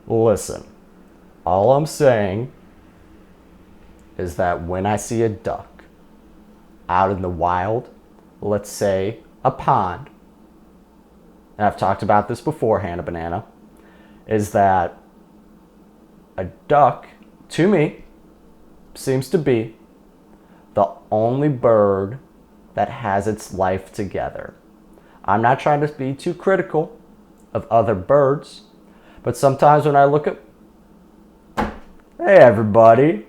Listen, all I'm saying is that when I see a duck out in the wild, let's say a pond, and I've talked about this beforehand, a banana, is that a duck, to me, seems to be the only bird that has its life together. I'm not trying to be too critical of other birds, but sometimes when I look at, hey everybody,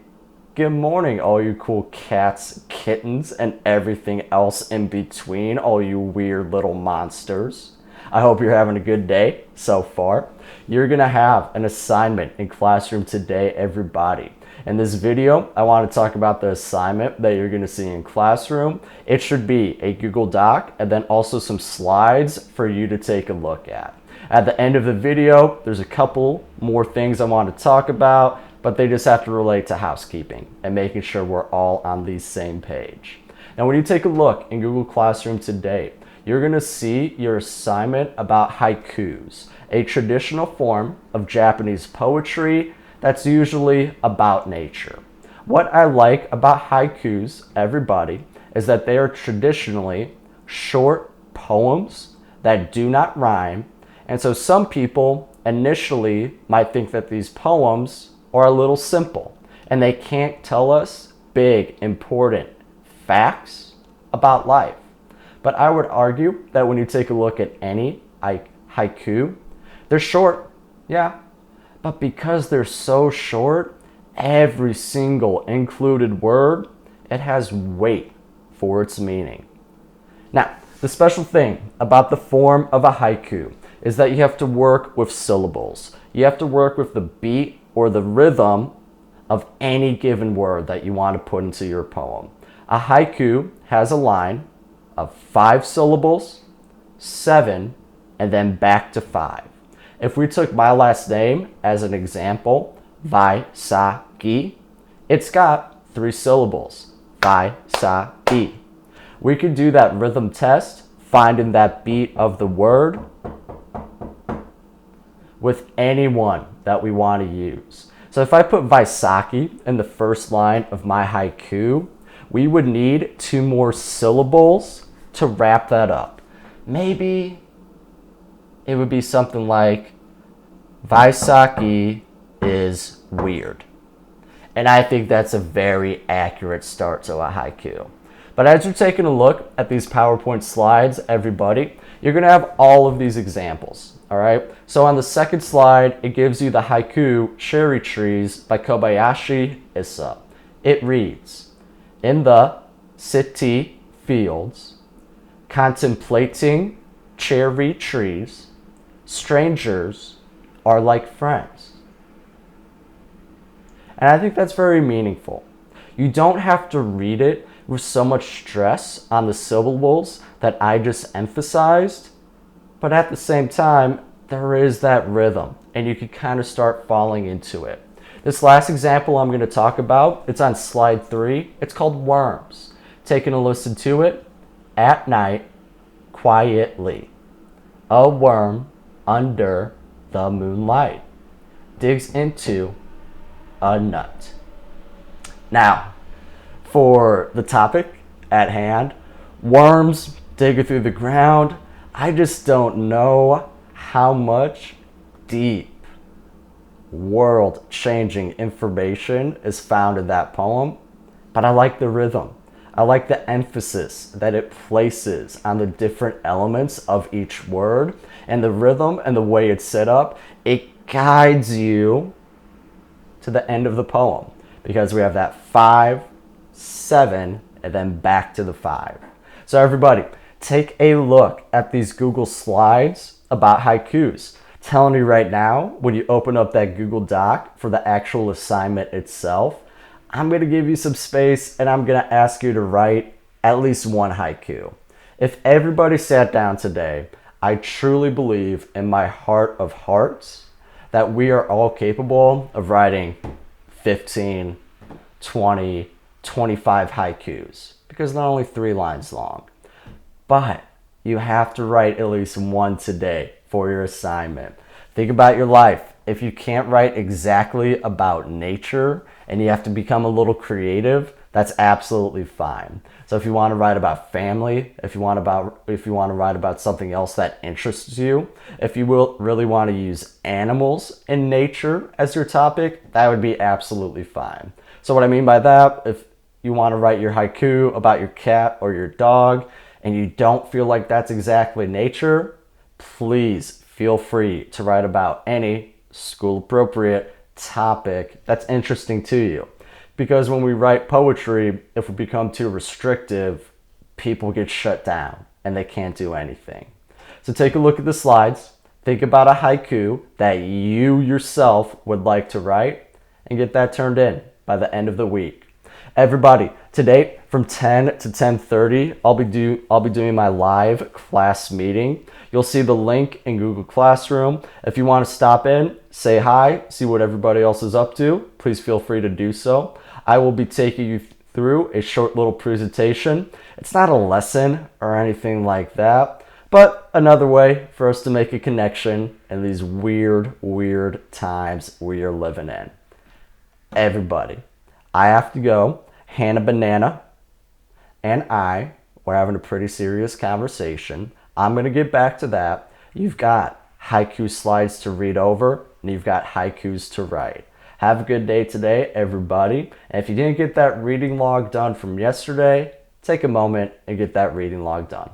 good morning, all you cool cats, kittens, and everything else in between, all you weird little monsters. I hope you're having a good day so far. You're gonna have an assignment in classroom today, everybody. In this video, I want to talk about the assignment that you're gonna see in classroom. It should be a Google Doc and then also some slides for you to take a look at. At the end of the video, there's a couple more things I want to talk about, but they just have to relate to housekeeping and making sure we're all on the same page. Now, when you take a look in Google Classroom today, you're going to see your assignment about haikus, a traditional form of Japanese poetry that's usually about nature. What I like about haikus, everybody, is that they are traditionally short poems that do not rhyme. And so some people initially might think that these poems are a little simple and they can't tell us big, important facts about life. But I would argue that when you take a look at any haiku, they're short, yeah. But because they're so short, every single included word, it has weight for its meaning. Now, the special thing about the form of a haiku is that you have to work with syllables. You have to work with the beat or the rhythm of any given word that you want to put into your poem. A haiku has a line of 5 syllables, 7, and then back to 5. If we took my last name as an example, Vai-sa-gi, it's got 3 syllables, Vai-sa-gi. We could do that rhythm test, finding that beat of the word with anyone that we want to use. So if I put Vaisaki in the first line of my haiku, we would need 2 more syllables to wrap that up. Maybe it would be something like Vaisaki is weird. And I think that's a very accurate start to a haiku. But as you're taking a look at these PowerPoint slides, everybody, you're going to have all of these examples, all right? So on the second slide, it gives you the haiku Cherry Trees by Kobayashi, Issa. It reads, in the city fields, contemplating cherry trees, strangers are like friends. And I think that's very meaningful. You don't have to read it with so much stress on the syllables that I just emphasized, but at the same time, there is that rhythm and you can kind of start falling into it. This last example I'm going to talk about, it's on slide 3. It's called Worms. Taking a listen to it. At night, quietly, a worm under the moonlight digs into a nut. Now, for the topic at hand, worms digging through the ground, I just don't know how much deep, world-changing information is found in that poem, but I like the rhythm. I like the emphasis that it places on the different elements of each word, and the rhythm and the way it's set up, it guides you to the end of the poem because we have that 5, 7, and then back to the 5. So everybody, take a look at these Google slides about haikus. Telling you right now, when you open up that Google Doc for the actual assignment itself, I'm going to give you some space and I'm going to ask you to write at least one haiku. If everybody sat down today, I truly believe in my heart of hearts that we are all capable of writing 15, 20, 25 haikus because they're only 3 lines long. But you have to write at least one today for your assignment. Think about your life. if you can't write exactly about nature and you have to become a little creative, that's absolutely fine. So if you want to write about family, if you want to write about something else that interests you, if you will really want to use animals and nature as your topic, that would be absolutely fine. So what I mean by that, if you want to write your haiku about your cat or your dog and you don't feel like that's exactly nature, please feel free to write about any school appropriate topic that's interesting to you. Because when we write poetry, if we become too restrictive, people get shut down and they can't do anything. So take a look at the slides, think about a haiku that you yourself would like to write, and get that turned in by the end of the week. Everybody, today from 10 to 10:30, I'll be doing my live class meeting. You'll see the link in Google Classroom. If you want to stop in, say hi, see what everybody else is up to, please feel free to do so. I will be taking you through a short little presentation. It's not a lesson or anything like that, but another way for us to make a connection in these weird times we are living in. Everybody, I have to go. Hannah Banana and we're having a pretty serious conversation. I'm going to get back to that. You've got haiku slides to read over, and you've got haikus to write. Have a good day today, everybody. And if you didn't get that reading log done from yesterday, take a moment and get that reading log done.